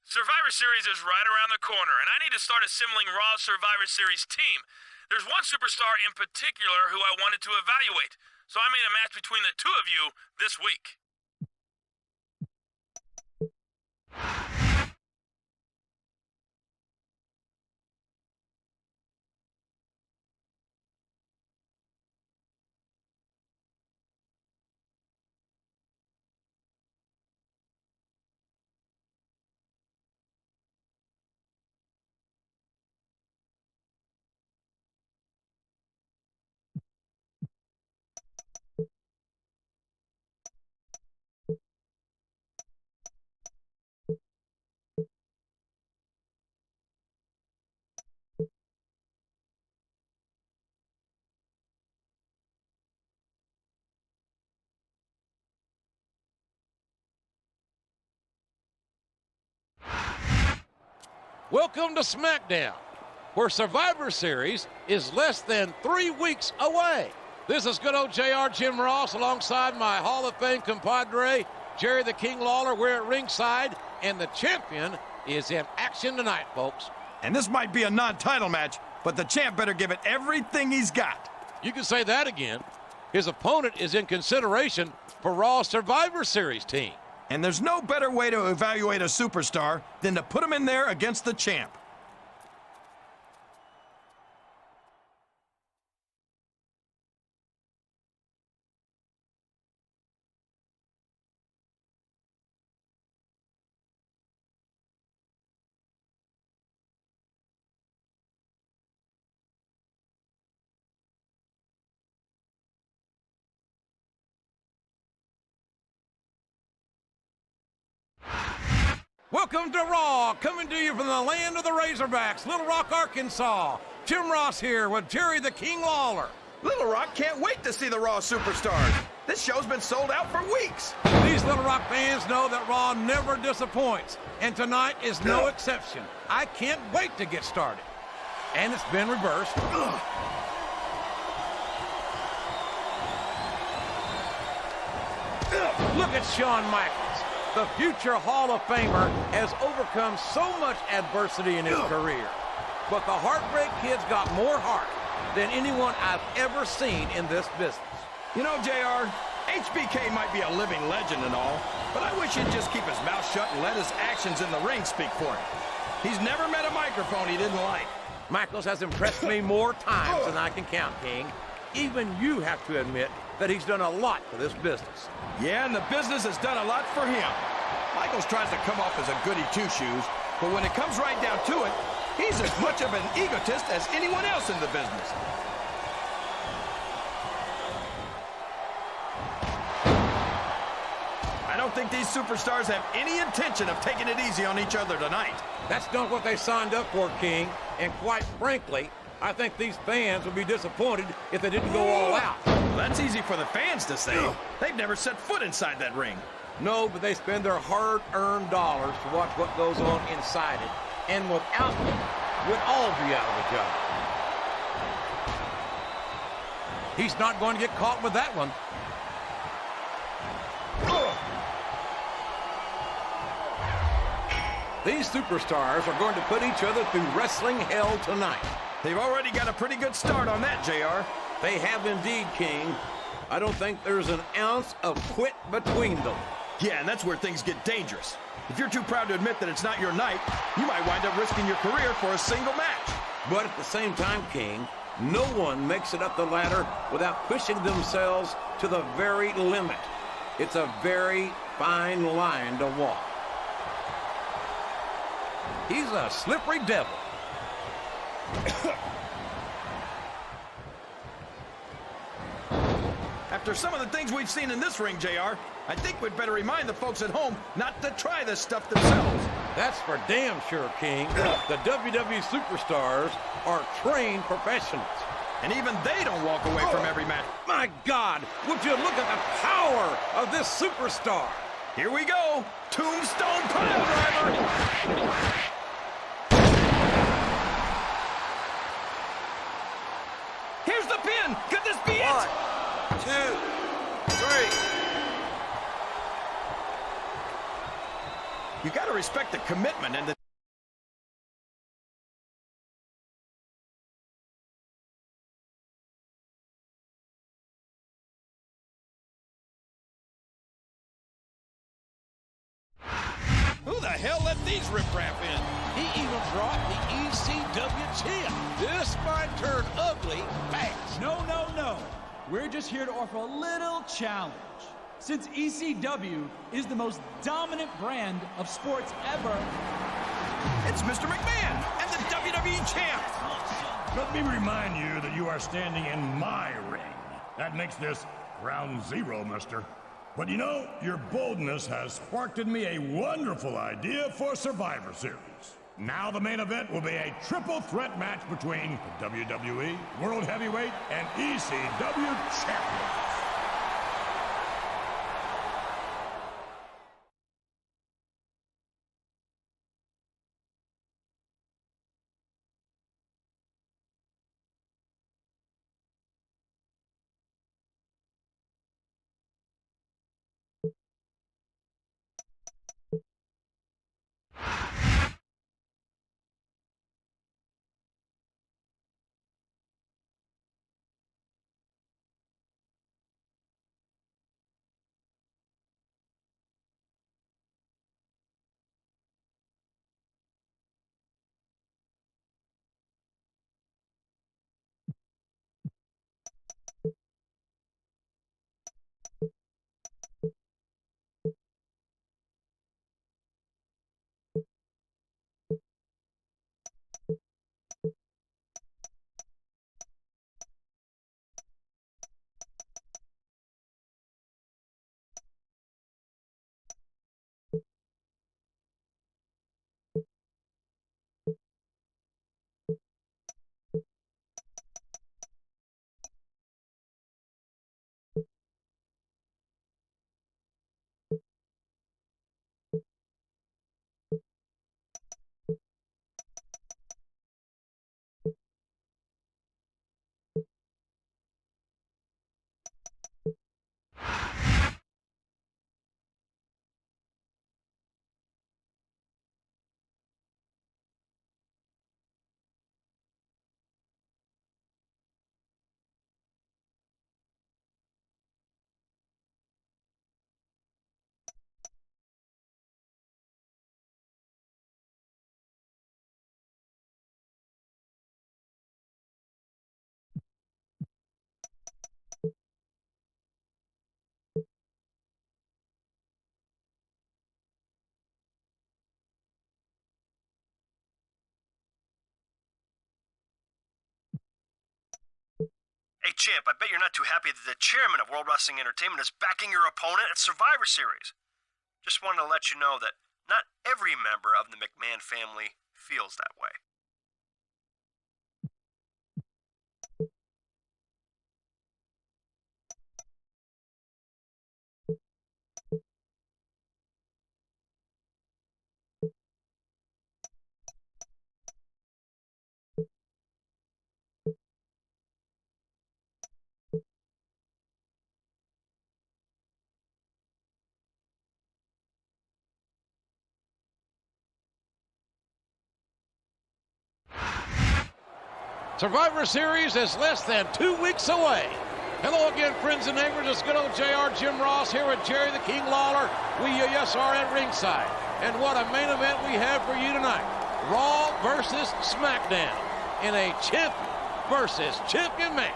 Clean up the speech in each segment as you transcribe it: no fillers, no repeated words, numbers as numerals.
Survivor Series is right around the corner, and I need to start assembling Raw's Survivor Series team. There's one superstar in particular who I wanted to evaluate, so I made a match between the two of you this week. Welcome to SmackDown, where Survivor Series is less than 3 weeks away. This is good old JR Jim Ross alongside my Hall of Fame compadre, Jerry the King Lawler. We're at ringside, and the champion is in action tonight, folks. And this might be a non-title match, but the champ better give it everything he's got. You can say that again. His opponent is in consideration for Raw's Survivor Series team. And there's no better way to evaluate a superstar than to put him in there against the champ. Welcome to Raw, coming to you from the land of the Razorbacks, Little Rock, Arkansas. Jim Ross here with Jerry the King Lawler. Little Rock can't wait to see the Raw superstars. This show's been sold out for weeks. These Little Rock fans know that Raw never disappoints, and tonight is no exception. I can't wait to get started. And it's been reversed. Look at Shawn Michaels. The future Hall of Famer has overcome so much adversity in his career. But the Heartbreak Kid's got more heart than anyone I've ever seen in this business. You know, JR, HBK might be a living legend and all, but I wish he'd just keep his mouth shut and let his actions in the ring speak for him. He's never met a microphone he didn't like. Michaels has impressed me more times than I can count, King. Even you have to admit that he's done a lot for this business. Yeah, and the business has done a lot for him. Michaels tries to come off as a goody two-shoes, but when it comes right down to it, he's as much of an egotist as anyone else in the business. I don't think these superstars have any intention of taking it easy on each other tonight. That's not what they signed up for, King. And quite frankly, I think these fans would be disappointed if they didn't go all out. Well, that's easy for the fans to say. They've never set foot inside that ring. No, but they spend their hard-earned dollars to watch what goes on inside it. And without them, we'd all be out of a job. He's not going to get caught with that one. These superstars are going to put each other through wrestling hell tonight. They've already got a pretty good start on that, JR. They have indeed, King. I don't think there's an ounce of quit between them. Yeah, and that's where things get dangerous. If you're too proud to admit that it's not your night, you might wind up risking your career for a single match. But at the same time, King, no one makes it up the ladder without pushing themselves to the very limit. It's a very fine line to walk. He's a slippery devil. After some of the things we've seen in this ring, JR, I think we'd better remind the folks at home not to try this stuff themselves. That's for damn sure, King. The WWE superstars are trained professionals. And even they don't walk away from every match. My God, would you look at the power of this superstar? Here we go. Tombstone Piledriver. Here's the pin. Could this be it? 1, 2, 3. You got to respect the commitment and the... Who the hell let these riffraff in? He even brought the ECW champ. This might turn ugly fast. No, no, no. We're just here to offer a little challenge. Since ECW is the most dominant brand of sports ever, It's Mr. McMahon and the WWE champ. Let me remind you that you are standing in my ring. That makes this round zero, mister. But you know, your boldness has sparked in me a wonderful idea for Survivor Series. Now the main event will be a triple threat match between the WWE, World Heavyweight, and ECW champions. Hey, champ, I bet you're not too happy that the chairman of World Wrestling Entertainment is backing your opponent at Survivor Series. Just wanted to let you know that not every member of the McMahon family feels that way. Survivor Series is less than 2 weeks away. Hello again, friends and neighbors. It's good old JR Jim Ross here with Jerry the King Lawler. We, yes, are at ringside. And what a main event we have for you tonight. Raw versus SmackDown in a champion versus champion match.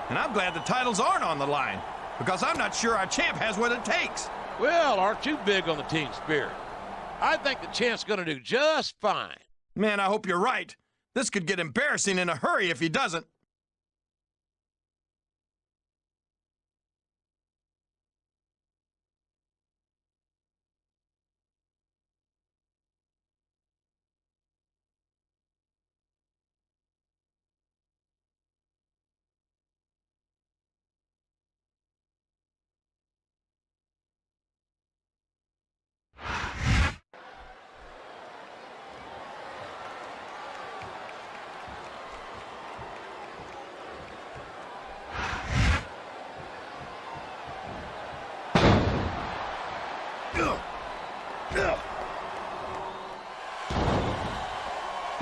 And I'm glad the titles aren't on the line, because I'm not sure our champ has what it takes. Well, aren't you big on the team spirit? I think the champ's going to do just fine. Man, I hope you're right. This could get embarrassing in a hurry if he doesn't.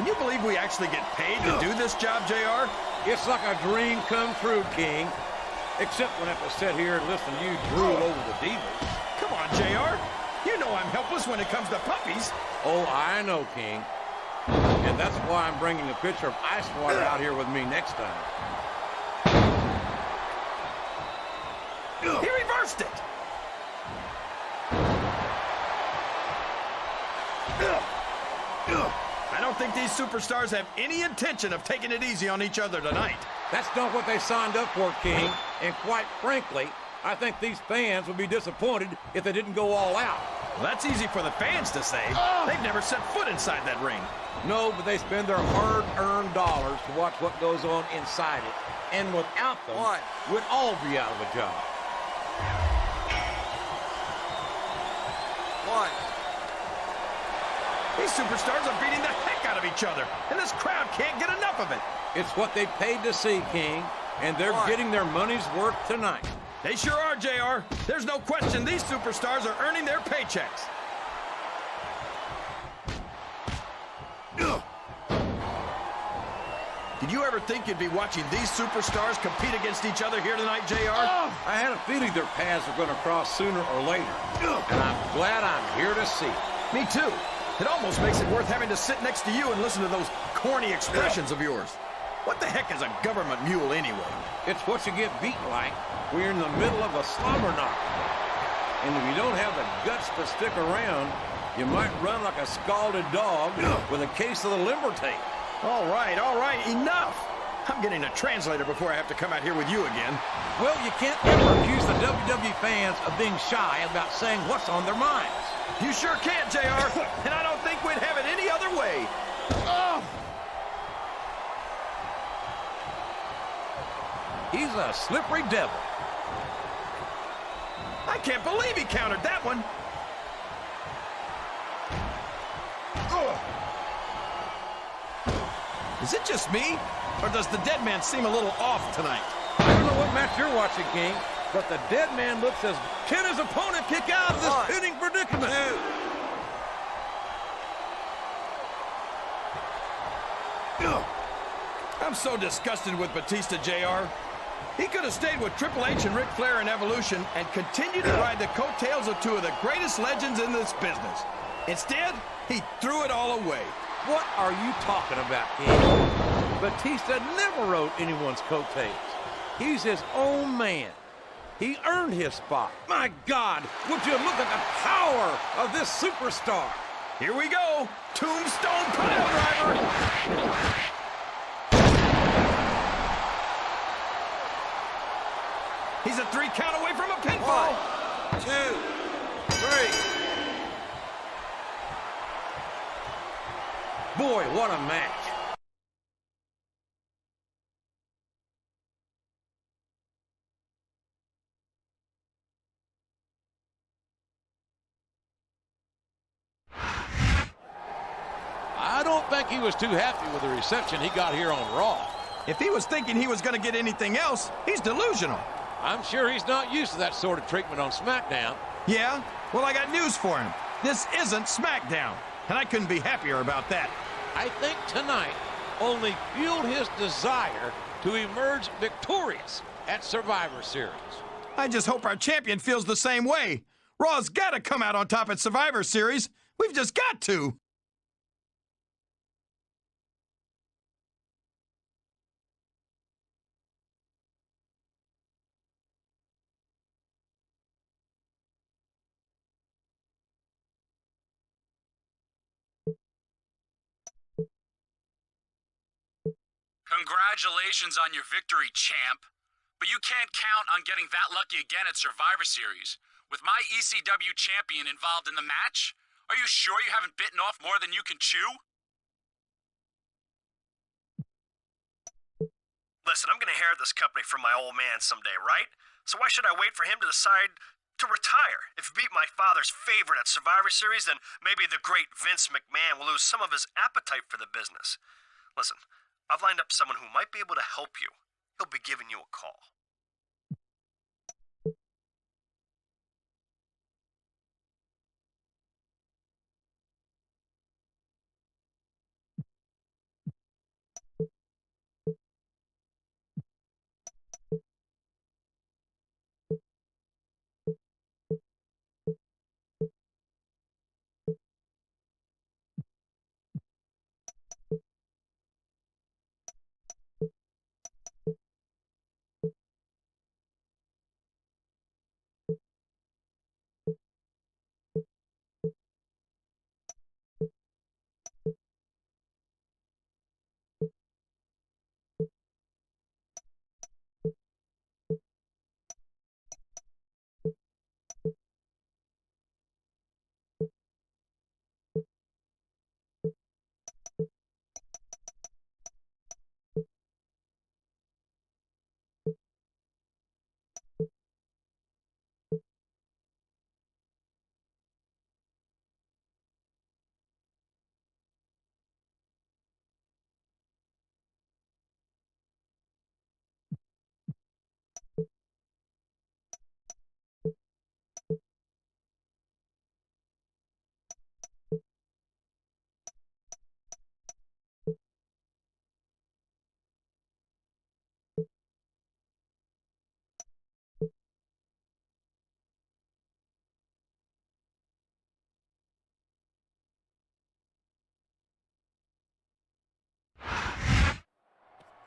you believe we actually get paid to do this job, JR? It's like a dream come true, King. Except when I have to sit here and listen to you drool over the Divas. Come on, JR. You know I'm helpless when it comes to puppies. Oh, I know, King. And that's why I'm bringing a pitcher of ice water out here with me next time. He reversed it. I don't think these superstars have any intention of taking it easy on each other tonight. That's not what they signed up for, King. And quite frankly, I think these fans would be disappointed if they didn't go all out. Well, that's easy for the fans to say. They've never set foot inside that ring. No, but they spend their hard-earned dollars to watch what goes on inside it. And without them, we'd all be out of a job. These superstars are beating the heck out of each other, and this crowd can't get enough of it. It's what they paid to see, King, and they're getting their money's worth tonight. They sure are, JR. There's no question these superstars are earning their paychecks. Did you ever think you'd be watching these superstars compete against each other here tonight, JR? I had a feeling their paths were going to cross sooner or later, and I'm glad I'm here to see it. Me too. It almost makes it worth having to sit next to you and listen to those corny expressions of yours. What the heck is a government mule anyway? It's what you get beat like when you're in the middle of a slobber knock. And if you don't have the guts to stick around, you might run like a scalded dog with a case of the limber tape. All right, enough. I'm getting a translator before I have to come out here with you again. Well, you can't ever accuse the WWE fans of being shy about saying what's on their minds. You sure can't, JR, and I don't think we'd have it any other way. He's a slippery devil. I can't believe he countered that one. Is it just me, or does the dead man seem a little off tonight? I don't know what match you're watching, King, but the dead man looks as... Can his opponent kick out of this pinning predicament? I'm so disgusted with Batista, JR. He could have stayed with Triple H and Ric Flair in Evolution and continued to ride the coattails of two of the greatest legends in this business. Instead, he threw it all away. What are you talking about, King? Batista never rode anyone's coattails. He's his own man. He earned his spot. My God, would you look at the power of this superstar? Here we go. Tombstone pile driver. He's a 3 count away from a pinfall. 1, 2, 3. Boy, what a match. I don't think he was too happy with the reception he got here on Raw. If he was thinking he was going to get anything else, he's delusional. I'm sure he's not used to that sort of treatment on SmackDown. Yeah? Well, I got news for him. This isn't SmackDown, and I couldn't be happier about that. I think tonight only fueled his desire to emerge victorious at Survivor Series. I just hope our champion feels the same way. Raw's got to come out on top at Survivor Series. We've just got to. Congratulations on your victory, champ. But you can't count on getting that lucky again at Survivor Series. With my ECW champion involved in the match, are you sure you haven't bitten off more than you can chew? Listen, I'm going to inherit this company from my old man someday, right? So why should I wait for him to decide to retire? If he beat my father's favorite at Survivor Series, then maybe the great Vince McMahon will lose some of his appetite for the business. Listen, I've lined up someone who might be able to help you. He'll be giving you a call.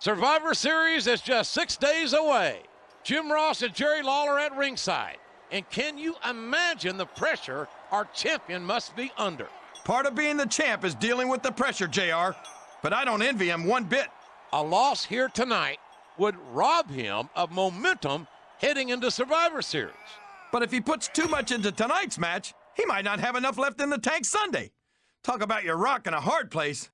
Survivor Series is just 6 days away. Jim Ross and Jerry Lawler at ringside. And can you imagine the pressure our champion must be under? Part of being the champ is dealing with the pressure, JR. But I don't envy him one bit. A loss here tonight would rob him of momentum heading into Survivor Series. But if he puts too much into tonight's match, he might not have enough left in the tank Sunday. Talk about your rock in a hard place.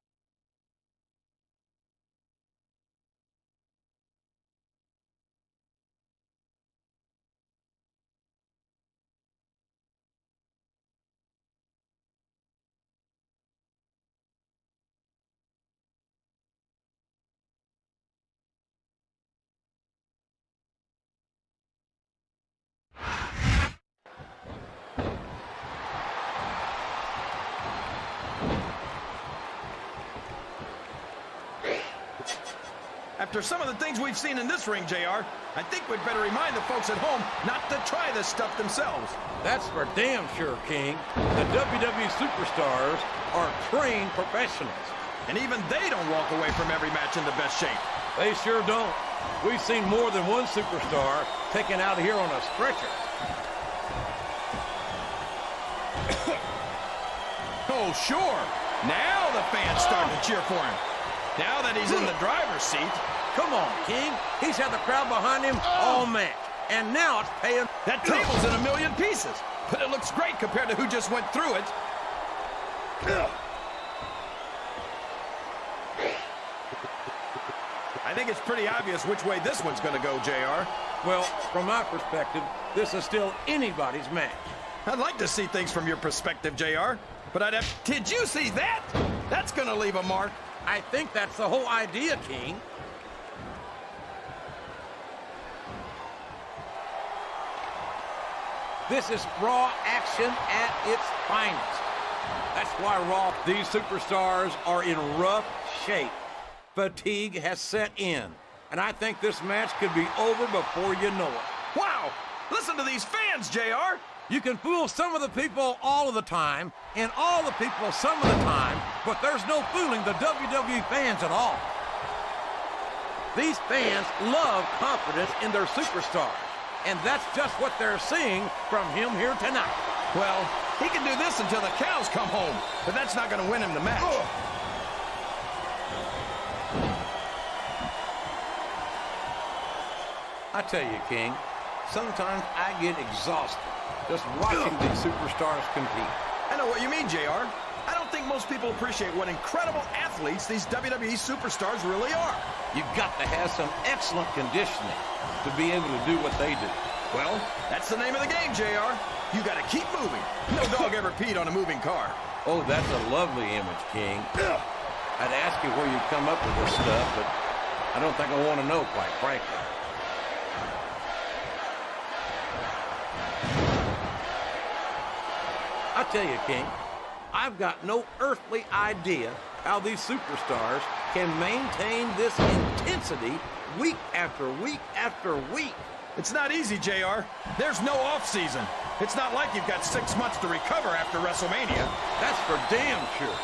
After some of the things we've seen in this ring, JR, I think we'd better remind the folks at home not to try this stuff themselves. That's for damn sure, King. The WWE superstars are trained professionals. And even they don't walk away from every match in the best shape. They sure don't. We've seen more than one superstar taken out here on a stretcher. Oh, sure. Now the fans start to cheer for him. Now that he's in the driver's seat. Come on, King. He's had the crowd behind him all match. And now it's paying. That table's in a million pieces. But it looks great compared to who just went through it. I think it's pretty obvious which way this one's going to go, JR. Well, from my perspective, this is still anybody's match. I'd like to see things from your perspective, JR. But I'd have... Did you see that? That's going to leave a mark. I think that's the whole idea, King. This is Raw action at its finest. That's why Raw, these superstars are in rough shape. Fatigue has set in. And I think this match could be over before you know it. Wow! Listen to these fans, JR! You can fool some of the people all of the time, and all the people some of the time, but there's no fooling the WWE fans at all. These fans love confidence in their superstars, and that's just what they're seeing from him here tonight. Well, he can do this until the cows come home, but that's not going to win him the match. I tell you, King, sometimes I get exhausted just watching these superstars compete. I know what you mean, JR. I don't think most people appreciate what incredible athletes these WWE superstars really are. You've got to have some excellent conditioning to be able to do what they do. Well, that's the name of the game, JR. You got to keep moving. No dog ever peed on a moving car. Oh, that's a lovely image, King. I'd ask you where you come up with this stuff, but I don't think I want to know, quite frankly. I tell you, King, I've got no earthly idea how these superstars can maintain this intensity week after week after week. It's not easy, JR. There's no off-season. It's not like you've got 6 months to recover after WrestleMania. That's for damn sure.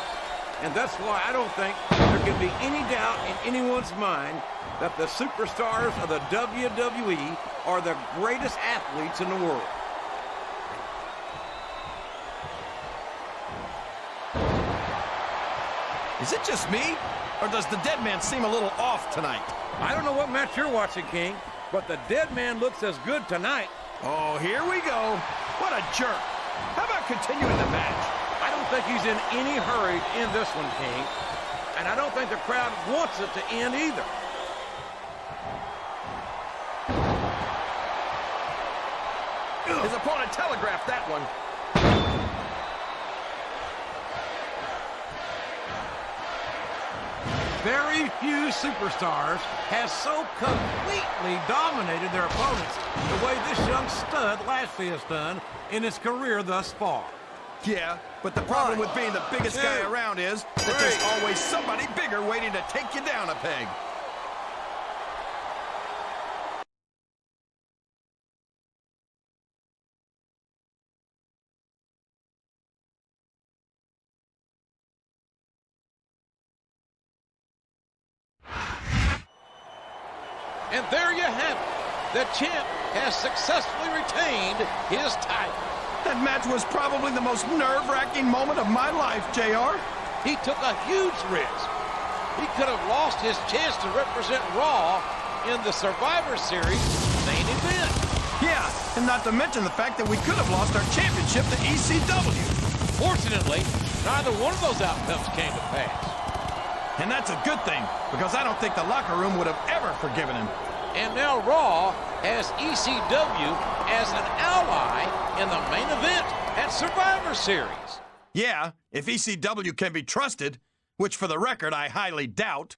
And that's why I don't think there can be any doubt in anyone's mind that the superstars of the WWE are the greatest athletes in the world. Is it just me, or does the dead man seem a little off tonight? I don't know what match you're watching, King, but the dead man looks as good tonight. Oh, here we go. What a jerk. How about continuing the match? I don't think he's in any hurry to end this one, King. And I don't think the crowd wants it to end either. His opponent telegraphed that one. Very few superstars have so completely dominated their opponents the way this young stud Lashley has done in his career thus far. Yeah, but the problem with being the biggest guy around is that there's always somebody bigger waiting to take you down a peg. And there you have it. The champ has successfully retained his title. That match was probably the most nerve-wracking moment of my life, JR. He took a huge risk. He could have lost his chance to represent Raw in the Survivor Series main event. Yeah, and not to mention the fact that we could have lost our championship to ECW. Fortunately, neither one of those outcomes came to pass. And that's a good thing, because I don't think the locker room would have ever forgiven him. And now Raw has ECW as an ally in the main event at Survivor Series. Yeah, if ECW can be trusted, which for the record I highly doubt.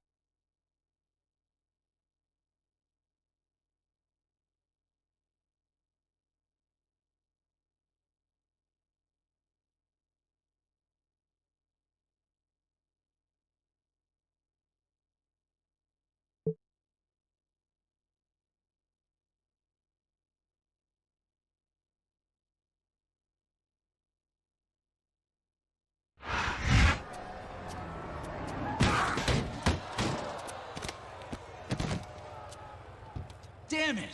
Damn it!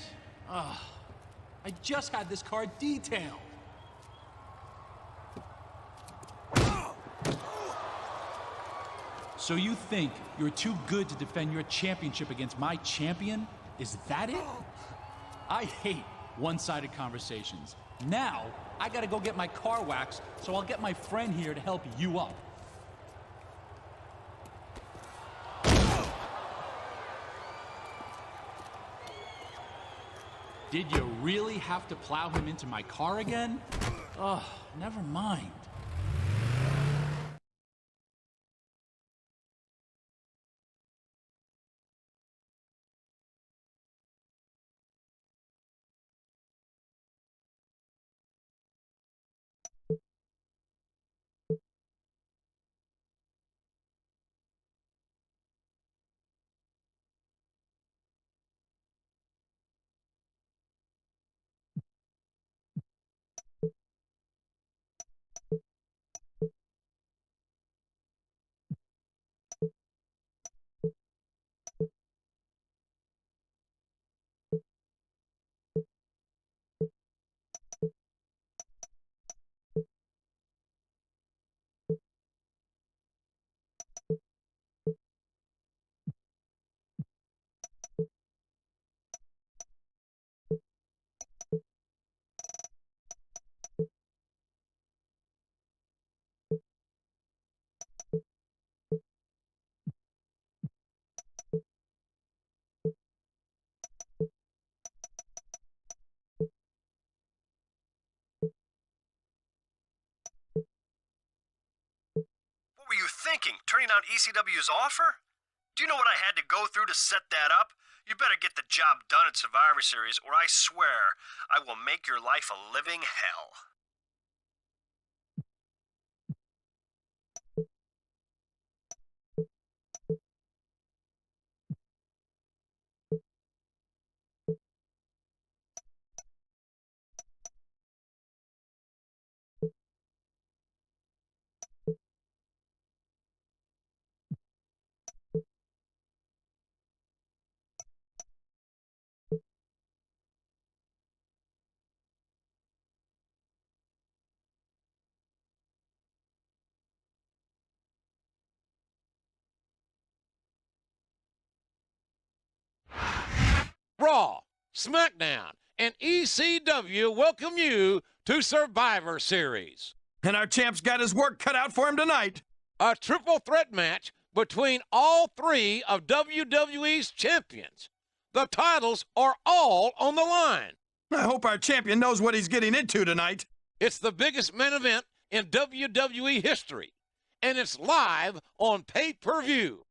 I just had this car detailed. So you think you're too good to defend your championship against my champion? Is that it? I hate one-sided conversations. Now, I gotta go get my car waxed, so I'll get my friend here to help you up. Did you really have to plow him into my car again? Ugh, never mind. What were you thinking, turning down ECW's offer? Do you know what I had to go through to set that up? You better get the job done at Survivor Series, or I swear I will make your life a living hell. Raw, SmackDown, and ECW welcome you to Survivor Series. And our champ's got his work cut out for him tonight. A triple threat match between all three of WWE's champions. The titles are all on the line. I hope our champion knows what he's getting into tonight. It's the biggest main event in WWE history, and it's live on pay-per-view.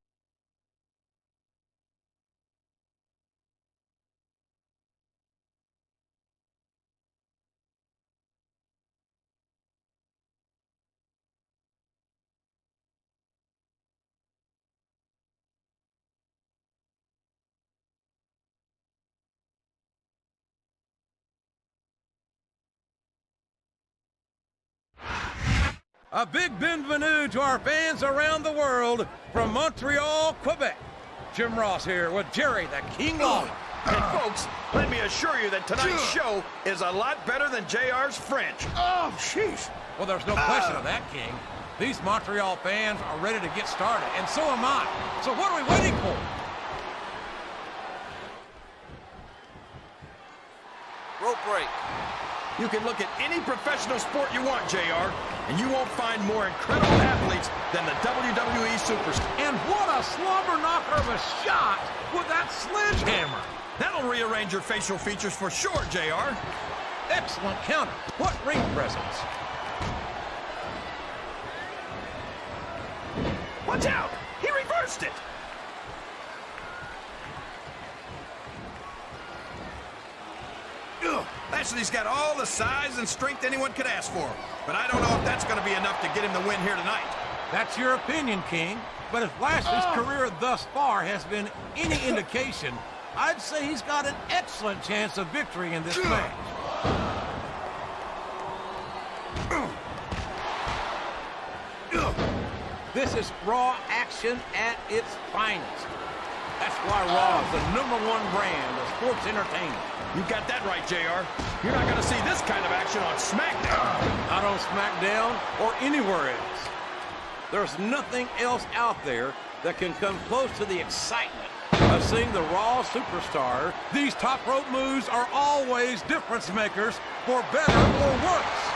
A big bienvenue to our fans around the world from Montreal, Quebec. Jim Ross here with Jerry the King Lawler. And folks, let me assure you that tonight's show is a lot better than JR's French. Oh, jeez. Well, there's no question of that, King. These Montreal fans are ready to get started, and so am I. So what are we waiting for? Rope break. You can look at any professional sport you want, JR, and you won't find more incredible athletes than the WWE Superstar. And what a slobber knocker of a shot with that sledgehammer. That'll rearrange your facial features for sure, JR. Excellent counter. What ring presence. Watch out! He reversed it! Ugh. Lashley's got all the size and strength anyone could ask for, but I don't know if that's going to be enough to get him the win here tonight. That's your opinion, King. But if Lashley's career thus far has been any indication, I'd say he's got an excellent chance of victory in this match. This is Raw action at its finest. That's why Raw is the #1 brand of sports entertainment. You got that right, JR. You're not going to see this kind of action on SmackDown. Not on SmackDown or anywhere else. There's nothing else out there that can come close to the excitement of seeing the Raw superstar. These top rope moves are always difference makers, for better or worse.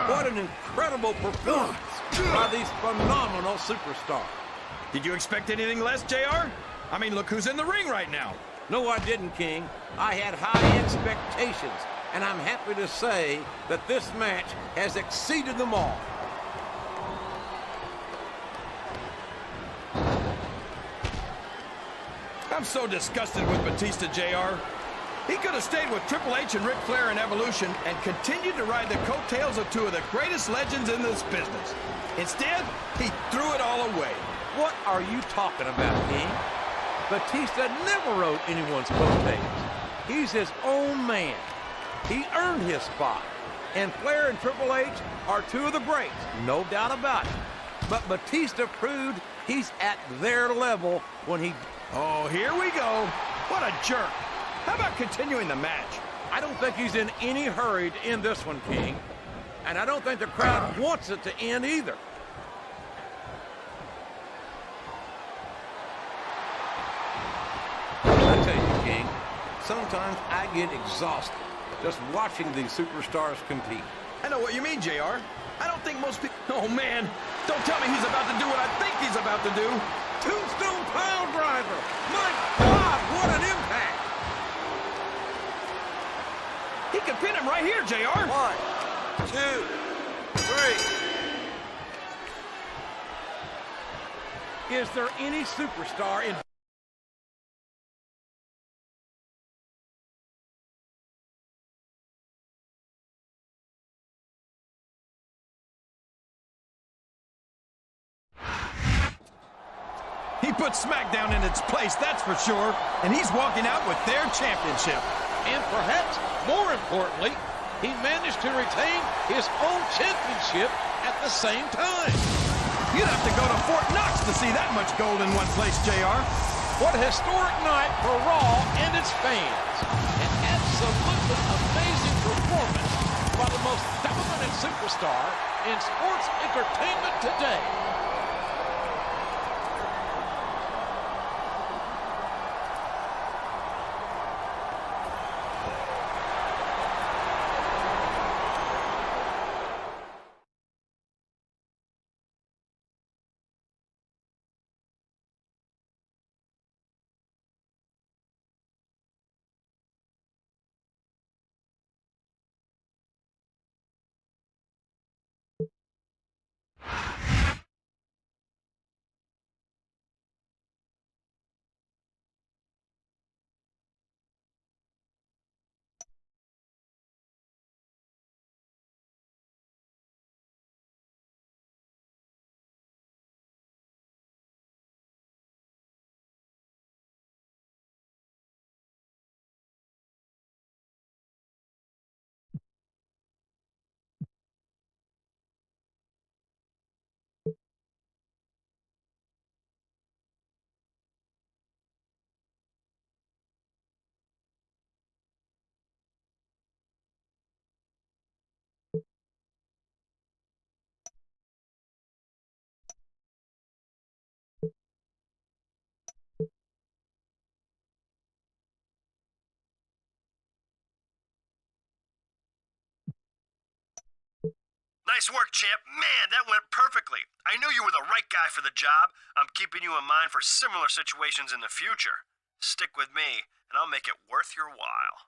What an incredible performance by these phenomenal superstars. Did you expect anything less, JR? I mean, look who's in the ring right now. No, I didn't, King. I had high expectations, and I'm happy to say that this match has exceeded them all. I'm so disgusted with Batista, JR. He could have stayed with Triple H and Ric Flair in Evolution and continued to ride the coattails of two of the greatest legends in this business. Instead, he threw it all away. What are you talking about, King? Batista never rode anyone's coattails. He's his own man. He earned his spot. And Flair and Triple H are two of the greats, no doubt about it. But Batista proved he's at their level when he... Oh, here we go. What a jerk. How about continuing the match? I don't think he's in any hurry to end this one, King. And I don't think the crowd wants it to end either. I tell you, King, sometimes I get exhausted just watching these superstars compete. I know what you mean, JR. I don't think most people... Oh, man. Don't tell me he's about to do what I think he's about to do. Tombstone pile driver. My God, what an impact. He could pin him right here, JR. 1, 2, 3. Is there any superstar in... He put SmackDown in its place, that's for sure. And he's walking out with their championship. And perhaps more importantly, he managed to retain his own championship at the same time. You'd have to go to Fort Knox to see that much gold in one place, JR. What a historic night for Raw and its fans. An absolutely amazing performance by the most dominant superstar in sports entertainment today. Nice work, champ. Man, that went perfectly. I knew you were the right guy for the job. I'm keeping you in mind for similar situations in the future. Stick with me, and I'll make it worth your while.